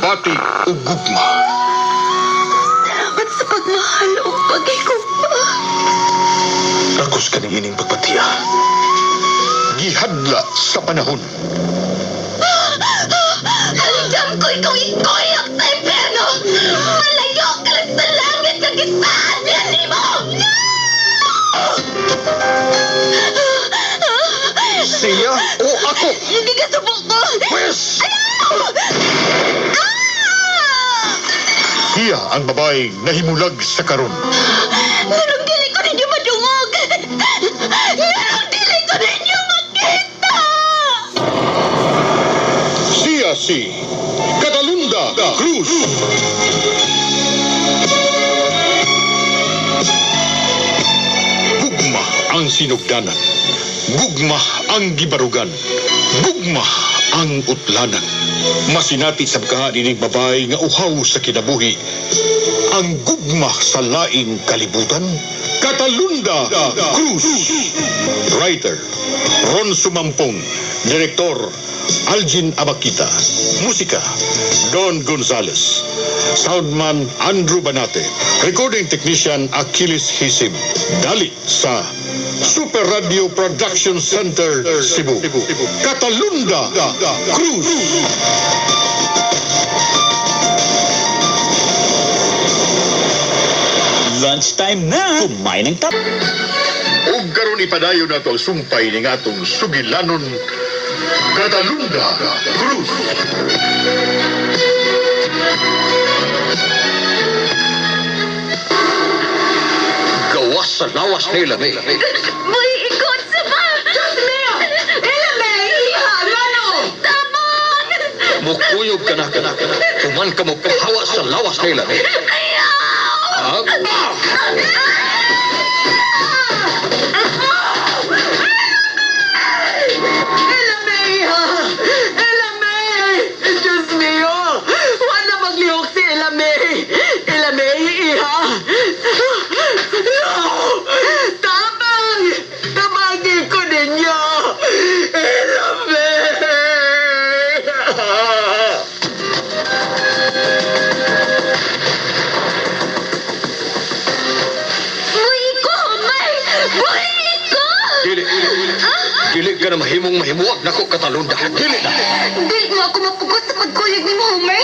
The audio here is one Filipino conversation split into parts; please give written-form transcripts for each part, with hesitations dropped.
pagpati o gugma. Salamat sa pagmahal o pag-igugma. Rakos ka ining pagpatiya. Gihadla sa panahon. Halijam ko ikaw ikoyak sa impyerno. Malayo ka lang sa langit na gisaan yan ni mo. Siya o ako? Hindi ka subok ko. Pwes! Ayaw! Siya ang babaeng nahimulag sa karon. Nganong dili ko ninyo madungog. Nganong dili ko ninyo makita. Siya si Catalunda Cruz. Gugma ang sinugdanan. Gugma ang gibarugan. Gugma ang utlanan. Masinati sa bakahan ining babae nga uhaw sa kinabuhi. Ang gugma sa laing kalibutan. Catalunda Cruz. Writer Ron Sumampong. Direktor Algin Abakita. Musika Don Gonzales. Soundman Andrew Banate. Recording technician Achilles Hisim. Dali sa Super Radio Production Center, Cebu. Catalunda Cruz. Lunchtime na! Kumain ng tap! Ug karon ipadayon nato ang sumpay ning atong sugilanon Catalunda Cruz. Gawas sa lawas nila, May. Boy, ikot sa ba? Diyos mío! Ilame! Iha! Ano? Tabang! Mukuyog ka na. Kuman ka mo kahawa sa lawas nila, May. Ayaw! Ilame, iha! Ilame! Diyos mío! Wala maglihok si Ilame! Ilame, iha! No! Tabang! Tabagin ko ninyo! Ilame! Boy, ko! May! Boy, ko! Dili ka na mahimuak nako Catalunda. Dili na. Dili mo ako mapugos sa pagkuyog ni Homer.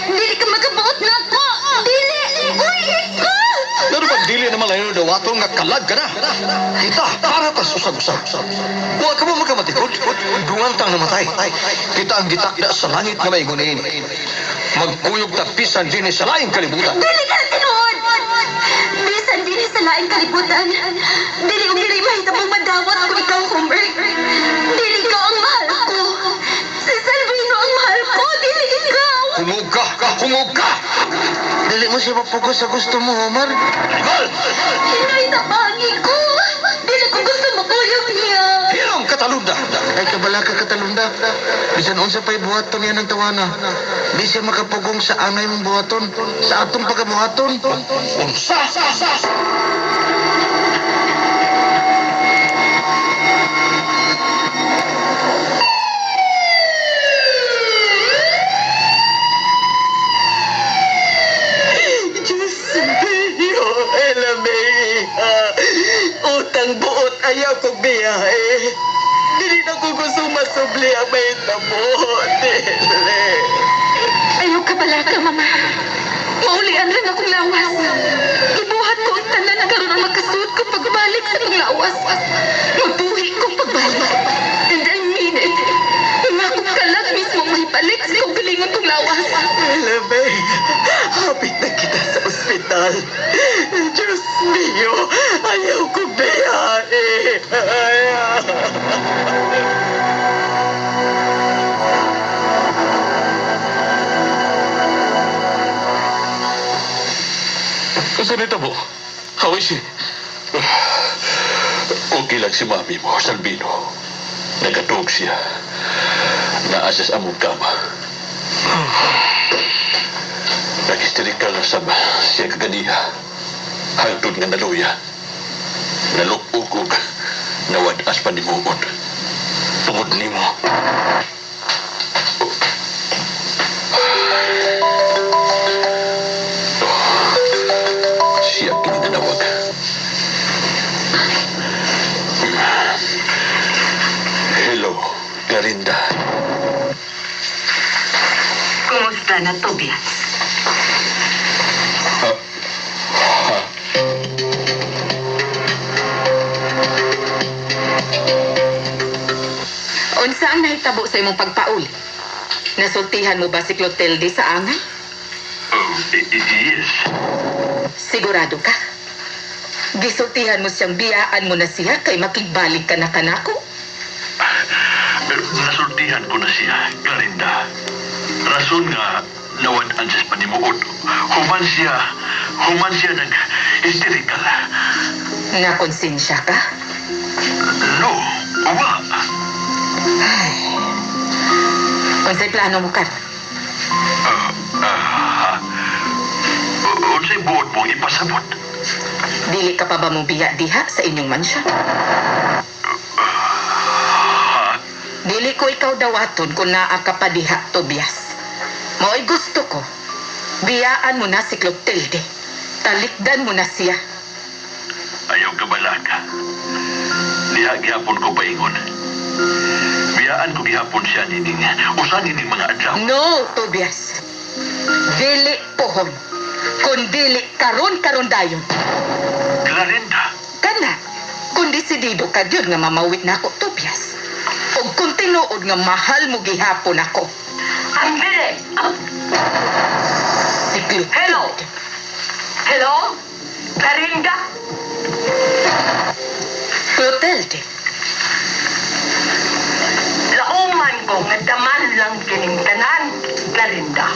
Dili ka makabuot na ako. Dili! Boy, ko! Pero pag dili naman layo daw atong nga kalag ka na. Kita, para ta susag-usag. Huwag ka mo magkamatikod. Dungan tang namatay. Kita ang gitakda sa langit na may gunin. Magkuyog tapisan din sa laing kalibutan. Dili ka na tinuod! Bisan dili sa laing kalibutan. Dili o dili mahitabang madawat kung ikaw, Homer. Dili ikaw ang mahal ko. Si Salvino ang mahal ko. Dili ikaw. Hungog ka! Dili mo siya mapugos sa gusto mo, Omar. Rival! Hinoy tabangi ko. Dili ko gusto makuyog niya. Hirong Catalunda! Ay kabala ka Catalunda. Bisan unsa pa'y buhaton niya ng tawana. Di siya makapugong sa angay mong buhaton. Sa atong pagkabuhaton. Unsa! Diyos mío, Ilame, utang buot ayaw kong biyahe. Dili na ko gusto masubli ang may tabo. Dili. Ayaw ka bala ka, Mama. Maulian lang akong lawas. Ibuhat ko ang tanan na karoon ang makasuot ko pagbalik sa itong lawas. Mabuhi kong pagbalik. And I mean it. Ngako ka lang mismo mahibalik sa itong galingan kong lawas. Ilame, hapit na kita sa ospital. Diyos mío, ayaw kong biyahe. Kasi nito mo, how is she? Okay lang si mami mo, Salvino. Nagatog siya. Naasas among kama. Nag-hysterical na sama siya kaganiha. Hagtod nga naluya. Nalukog nawadas pa ni Mumon. Tungod ni mo. Clarinda. Kumusta na, Tobias? Unsa ang nahitabo sa imong pagpauli? Nasultihan mo ba si Clotilde sa angay? Yes. Sigurado ka? Gisultihan mo siyang biyaan mo na siya kay makigbalik ka na kanako? Nasultihan ko na siya, Clarinda. Rason nga nawad-an siya sa panimuod. Human siya nag-hysterical. Nakonsensya ka? No, uwa. Unsay plano mo ka? Unsay buot mong ipasabot? Dili ka pa ba mong biya diha sa inyong mansyon? Dili ko ikaw dawaton kung naa ka pa diha, Tobias. Mao'y gusto ko. Biyaan mo na si Clotilde. Talikdan mo na siya. Ayaw ka balaka. Diha gihapon ko paingon. Biyaan ko gihapon siya nining usan nining mga adlaw. No, Tobias. Dili pohon. Kung dili karon dayon. Clarinda. Kana, kung desidido ka yun nga mamawit na ako, Tobias. O kung tinuod nga mahal mo gihapon ako. Ang bili! Si Clotilde. Hello? Hello? Clarinda? Clotilde. Lauman ko nga daman lang kining tanan, Clarinda.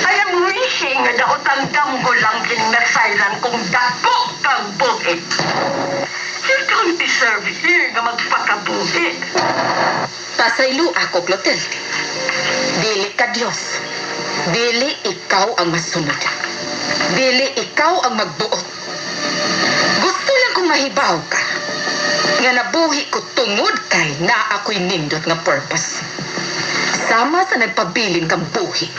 I am wishing nga daot-andam ko lang kining nasailan kong dako kang buhit. You don't deserve here nga magpakabuhit. Pasaylo ako, Clotilde. Dili ka Diyos. Dili ikaw ang masunod. Dili ikaw ang magbuot. Gusto lang kong mahibaw ka. Nga nabuhi ko tungod kay na ako'y nindot nga purpose. Sama sa nagpabilin kang buhi.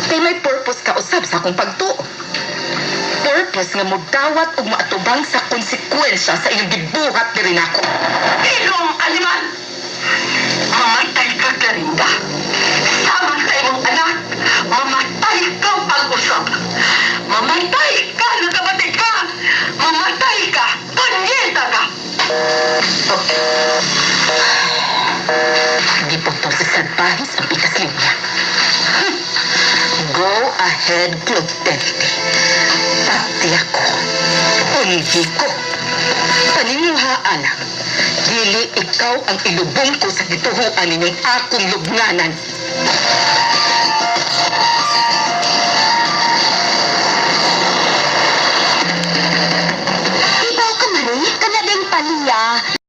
Kay may purpose ka usab sa akong pagtuo. Purpose nga mudawat ug maatubang sa konsekwensya sa iyong gibuhat diri nako. Ilong animal! Mamatay ka, Clarinda. Samang sa imong anak, mamatay ka pag-usap. Mamatay ka, nagkabatid ka. Mamatay ka, panyeta ka. Di putol sa salbahis ang pikas linya. Go ahead, Clotilde. Pati ako. Hindi ko. Panimuhaan lang. Dili ikaw ang ilubong ko sa gituhuan ninyong akong lubnganan.